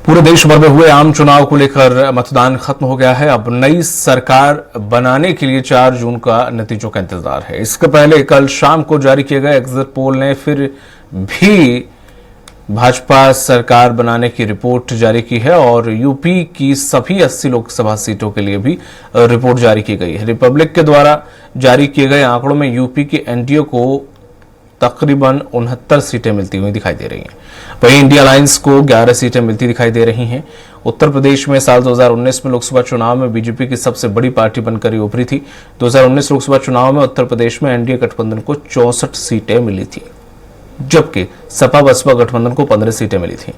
पूरे देश भर में हुए आम चुनाव को लेकर मतदान खत्म हो गया है। अब नई सरकार बनाने के लिए 4 जून का नतीजों का इंतजार है। इसके पहले कल शाम को जारी किए गए एग्जिट पोल ने फिर भी भाजपा सरकार बनाने की रिपोर्ट जारी की है और यूपी की सभी 80 लोकसभा सीटों के लिए भी रिपोर्ट जारी की गई है। रिपब्लिक के द्वारा जारी किए गए आंकड़ों में यूपी की एनडीए को तकरीबन 69 सीटें मिलती हुई दिखाई दे रही हैं। वहीं इंडिया अलायंस को 11 सीटें मिलती दिखाई दे रही हैं। उत्तर प्रदेश में साल 2019 में लोकसभा चुनाव में बीजेपी की सबसे बड़ी पार्टी बनकर उभरी थी। 2019 लोकसभा चुनाव में उत्तर प्रदेश में एनडीए गठबंधन को 64 सीटें मिली थी, जबकि सपा बसपा गठबंधन को 15 सीटें मिली थी,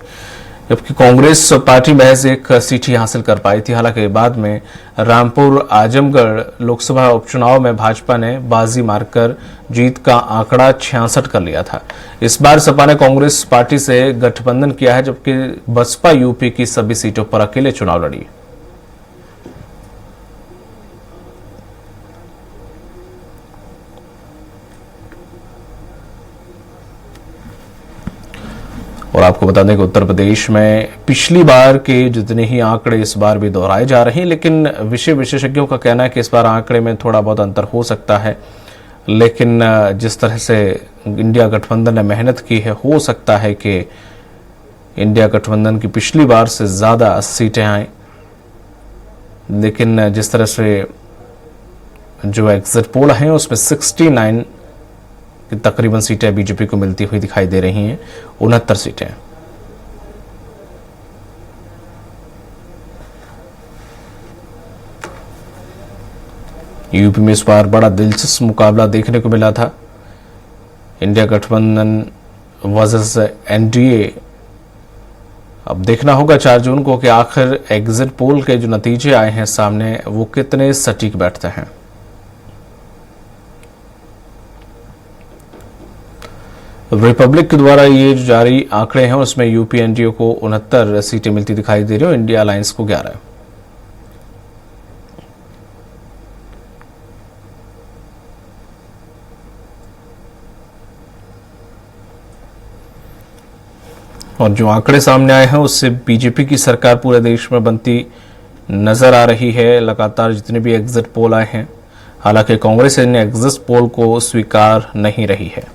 जबकि कांग्रेस पार्टी महज 1 सीट ही हासिल कर पाई थी। हालांकि बाद में रामपुर आजमगढ़ लोकसभा उपचुनाव में भाजपा ने बाजी मारकर जीत का आंकड़ा 66 कर लिया था। इस बार सपा ने कांग्रेस पार्टी से गठबंधन किया है, जबकि बसपा यूपी की सभी सीटों पर अकेले चुनाव लड़ी। और आपको बता दें कि उत्तर प्रदेश में पिछली बार के जितने ही आंकड़े इस बार भी दोहराए जा रहे हैं, लेकिन विषय विशेषज्ञों का कहना है कि इस बार आंकड़े में थोड़ा बहुत अंतर हो सकता है। लेकिन जिस तरह से इंडिया गठबंधन ने मेहनत की है, हो सकता है कि इंडिया गठबंधन की पिछली बार से ज़्यादा सीटें आए। लेकिन जिस तरह से जो एग्जिट पोल हैं उसमें 69 की तकरीबन सीटें बीजेपी को मिलती हुई दिखाई दे रही हैं, 69 सीटें। यूपी में इस बार बड़ा दिलचस्प मुकाबला देखने को मिला था। इंडिया गठबंधन वर्सेस एनडीए। अब देखना होगा 4 जून को कि आखिर एग्जिट पोल के जो नतीजे आए हैं सामने वो कितने सटीक बैठते हैं। रिपब्लिक के द्वारा ये जो जारी आंकड़े हैं उसमें यूपी एनडीए को 69 सीटें मिलती दिखाई दे रही हैं, इंडिया अलायंस को 11। और जो आंकड़े सामने आए हैं उससे बीजेपी की सरकार पूरे देश में बनती नजर आ रही है। लगातार जितने भी एग्जिट पोल आए हैं, हालांकि कांग्रेस इन एग्जिट पोल को स्वीकार नहीं रही है।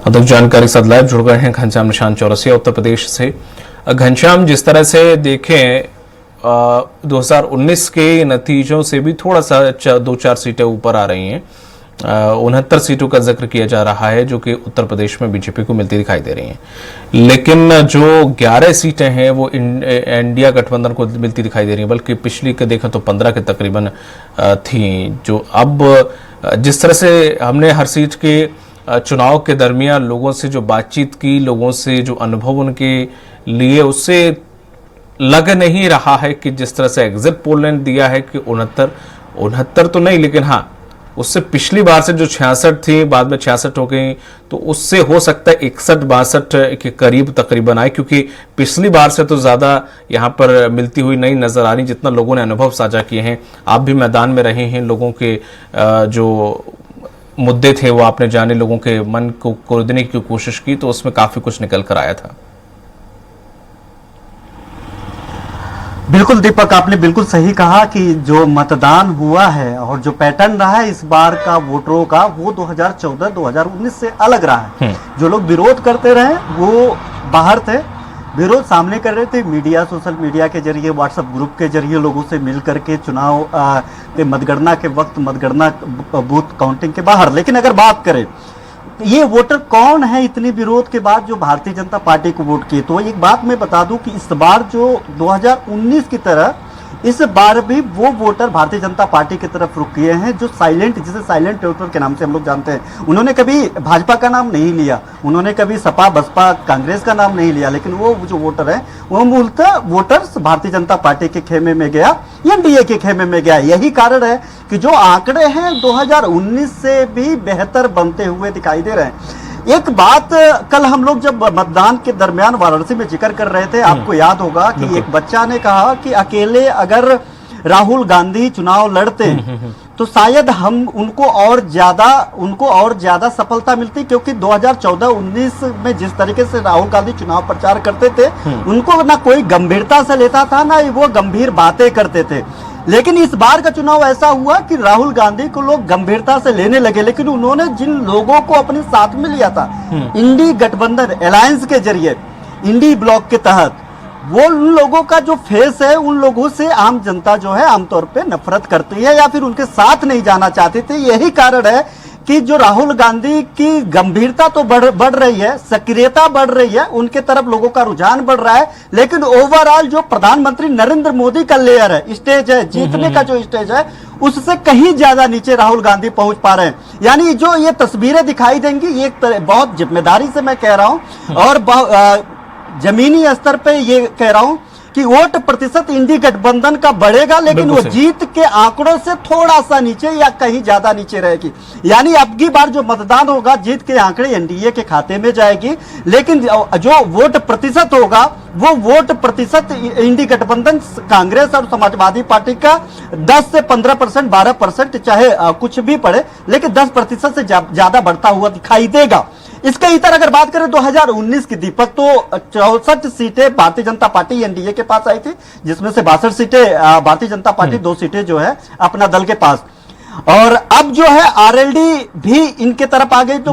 अधिक जानकारी के साथ लाइव जुड़ गए हैं घनश्याम निशान चौरसिया उत्तर प्रदेश से। घनश्याम, जिस तरह से देखें 2019 के नतीजों से भी थोड़ा सा 2-4 सीटें ऊपर आ रही हैं। 69 सीटों का जिक्र किया जा रहा है जो कि उत्तर प्रदेश में बीजेपी को मिलती दिखाई दे रही हैं, लेकिन जो 11 सीटें हैं वो इंडिया गठबंधन को मिलती दिखाई दे रही हैं, बल्कि पिछली के देखें तो 15 के तकरीबन थी। जो अब जिस तरह से हमने हर सीट के चुनाव के दरमियान लोगों से जो बातचीत की, लोगों से जो अनुभव उनके लिए, उससे लग नहीं रहा है कि जिस तरह से एग्जिट पोल ने दिया है कि 69 तो नहीं, लेकिन हाँ उससे पिछली बार से जो 66 थी बाद में 66 हो गई, तो उससे हो सकता है 61-62 के करीब तकरीबन आए, क्योंकि पिछली बार से तो ज़्यादा यहाँ पर मिलती हुई नहीं नज़र आ रही जितना लोगों ने अनुभव साझा किए हैं। आप भी मैदान में रहे हैं, लोगों के जो मुद्दे थे वो आपने जाने, लोगों के मन को खोदने की कोशिश की, तो उसमें काफी कुछ निकल कर आया था। बिल्कुल दीपक, आपने बिल्कुल सही कहा कि जो मतदान हुआ है और जो पैटर्न रहा है इस बार का वोटरों का, वो 2014-2019 से अलग रहा है। जो लोग विरोध करते रहे वो बाहर थे, विरोध सामने कर रहे थे मीडिया, सोशल मीडिया के जरिए, व्हाट्सएप ग्रुप के जरिए लोगों से मिल करके चुनाव के मतगणना के वक्त, मतगणना बूथ काउंटिंग के बाहर। लेकिन अगर बात करें ये वोटर कौन है इतने विरोध के बाद जो भारतीय जनता पार्टी को वोट किए, तो एक बात मैं बता दूं कि इस बार जो 2019 की तरह इस बार भी वो वोटर भारतीय जनता पार्टी की तरफ रुक गए हैं जो साइलेंट, जिसे साइलेंट वोटर के नाम से हम लोग जानते हैं। उन्होंने कभी भाजपा का नाम नहीं लिया, उन्होंने कभी सपा बसपा कांग्रेस का नाम नहीं लिया, लेकिन वो जो वोटर है वो मूलतः वोटर्स भारतीय जनता पार्टी के खेमे में गया, एनडीए के खेमे में गया। यही कारण है कि जो आंकड़े हैं 2019 से भी बेहतर बनते हुए दिखाई दे रहे हैं। एक बात कल हम लोग जब मतदान के दरमियान वाराणसी में जिक्र कर रहे थे, आपको याद होगा कि एक बच्चा ने कहा कि अकेले अगर राहुल गांधी चुनाव लड़ते तो शायद हम उनको और ज्यादा सफलता मिलती, क्योंकि 2014-19 में जिस तरीके से राहुल गांधी चुनाव प्रचार करते थे उनको ना कोई गंभीरता से लेता था, ना वो गंभीर बातें करते थे। लेकिन इस बार का चुनाव ऐसा हुआ कि राहुल गांधी को लोग गंभीरता से लेने लगे, लेकिन उन्होंने जिन लोगों को अपने साथ में लिया था इंडी गठबंधन अलायंस के जरिए, इंडी ब्लॉक के तहत, वो उन लोगों का जो फेस है, उन लोगों से आम जनता जो है आमतौर पे नफरत करती है या फिर उनके साथ नहीं जाना चाहती थी। यही कारण है कि जो राहुल गांधी की गंभीरता तो बढ़ रही है, सक्रियता बढ़ रही है, उनके तरफ लोगों का रुझान बढ़ रहा है, लेकिन ओवरऑल जो प्रधानमंत्री नरेंद्र मोदी का लेयर है, स्टेज है, जीतने का जो स्टेज है, उससे कहीं ज्यादा नीचे राहुल गांधी पहुंच पा रहे हैं। यानी जो ये तस्वीरें दिखाई देंगी, ये बहुत जिम्मेदारी से मैं कह रहा हूं और जमीनी स्तर पे ये कह रहा हूं कि वोट प्रतिशत इंडी गठबंधन का बढ़ेगा, लेकिन वो जीत के आंकड़ों से थोड़ा सा नीचे या कहीं ज्यादा नीचे रहेगी। यानी अब की बार जो मतदान होगा, जीत के आंकड़े एनडीए के खाते में जाएगी, लेकिन जो वोट प्रतिशत होगा वो वोट प्रतिशत इंडी गठबंधन कांग्रेस और समाजवादी पार्टी का 10 से 15%, 12%, चाहे कुछ भी पड़े, लेकिन 10% से ज्यादा बढ़ता हुआ दिखाई देगा। इसके इतर अगर बात करें 2019 की दीपक, तो 64 सीटें भारतीय जनता पार्टी एनडीए के पास आई थी, जिसमें से 62 सीटें भारतीय जनता पार्टी, 2 सीटें जो है अपना दल के पास, और अब जो है आरएलडी भी इनके तरफ आ गई। तो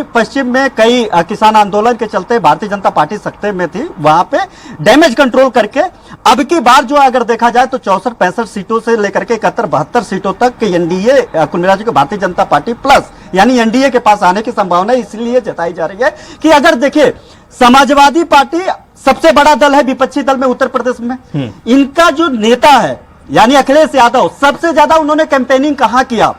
पश्चिम में कई किसान आंदोलन के चलते भारतीय जनता पार्टी सत्ता में थी, वहां पे डैमेज कंट्रोल करके अब की बार जो अगर देखा जाए तो 64-65 सीटों से लेकर के 71-72 सीटों तक एनडीए कुल मिला के भारतीय जनता पार्टी प्लस यानी एनडीए के पास आने की संभावना इसलिए जताई जा रही है कि अगर देखिए समाजवादी पार्टी सबसे बड़ा दल है विपक्षी दल में उत्तर प्रदेश में, इनका जो नेता है यानी अखिलेश यादव, सबसे ज्यादा उन्होंने कैंपेनिंग कहां किया,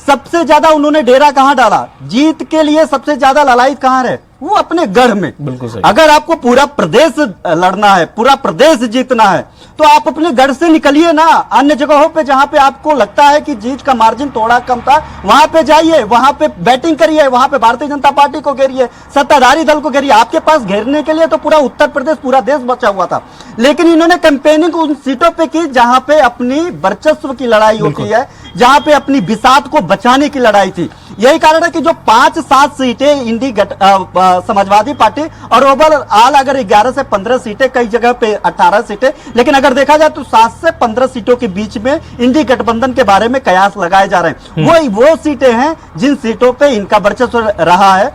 सबसे ज्यादा उन्होंने डेरा कहां डाला, जीत के लिए सबसे ज्यादा ललायत कहां रहे, वो अपने गढ़ में। बिल्कुल सही। अगर आपको पूरा प्रदेश लड़ना है, पूरा प्रदेश जीतना है, तो आप अपने गढ़ से निकलिए ना, अन्य जगहों पे जहां पे आपको लगता है कि जीत का मार्जिन थोड़ा कम था, वहां पे जाइए, वहां पे बैटिंग करिए, वहां पे भारतीय जनता पार्टी को घेरिए, सत्ताधारी दल को घेरिए। आपके पास घेरने के लिए तो पूरा उत्तर प्रदेश, पूरा देश बचा हुआ था, लेकिन इन्होंने कैंपेनिंग उन सीटों पे की जहां पे अपनी वर्चस्व की लड़ाई होती है, जहां पे अपनी बिसात को बचाने की लड़ाई थी। यही कारण है कि जो 5-7 सीटें इंडी समाजवादी पार्टी और ओवरऑल अगर 11 से 15 सीटें, कई जगह पे 18 सीटें, लेकिन अगर देखा जाए तो 7 से 15 सीटों के बीच में इंडी गठबंधन के बारे में कयास लगाए जा रहे हैं। वो सीटें हैं जिन सीटों पे इनका वर्चस्व रहा है।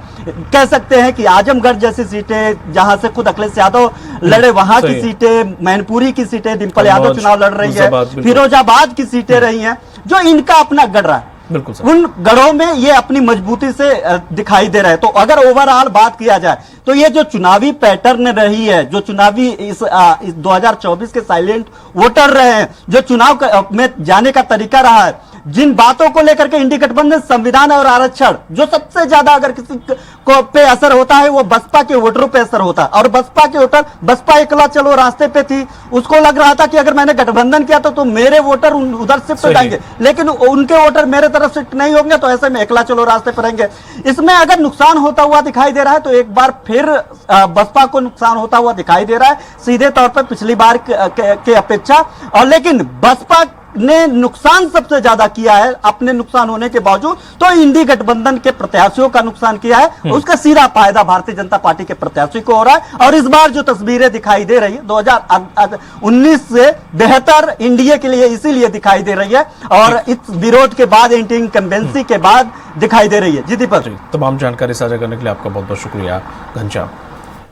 कह सकते हैं कि आजमगढ़ जैसी सीटें जहां से खुद अखिलेश यादव लड़े, वहां की सीटें, मैनपुरी की सीटें डिंपल यादव चुनाव लड़ रही है, फिरोजाबाद की सीटें रही हैं, जो इनका अपना गढ़ रहा है। उन गढ़ों में ये अपनी मजबूती से दिखाई दे रहा है। तो अगर ओवरऑल बात किया जाए तो ये जो चुनावी पैटर्न रही है, जो चुनावी इस 2024 के साइलेंट वोटर रहे हैं, जो चुनाव में जाने का तरीका रहा है, जिन बातों को लेकर के इंडी गठबंधन, संविधान और आरक्षण, जो सबसे ज्यादा अगर किसी को पे असर होता है वो बसपा के वोटरों पे असर होता है। और बसपा के वोटर, बसपा एकला चलो रास्ते पे थी, उसको लग रहा था कि अगर मैंने गठबंधन किया तो मेरे वोटर उधर शिफ्ट हो जाएंगे, लेकिन उनके वोटर मेरे तरफ शिफ्ट नहीं होंगे, तो ऐसे में एकला चलो रास्ते पर रहेंगे। इसमें अगर नुकसान होता हुआ दिखाई दे रहा है तो एक बार फिर बसपा को नुकसान होता हुआ दिखाई दे रहा है, सीधे तौर पर पिछली बार के अपेक्षा। और लेकिन बसपा ने नुकसान सबसे ज्यादा किया है, अपने नुकसान होने के बावजूद तो इंडी गठबंधन के प्रत्याशियों का नुकसान किया है, उसका सीधा फायदा भारतीय जनता पार्टी के प्रत्याशी को हो रहा है। और इस बार जो तस्वीरें दिखाई दे रही है 2019 से बेहतर इंडिया के लिए इसीलिए दिखाई दे रही है, और इस विरोध के बाद, एंटी इनकम्बेंसी के बाद दिखाई दे रही है। जी दीपक, तमाम जानकारी साझा करने के लिए आपका बहुत बहुत शुक्रिया घनश्याम।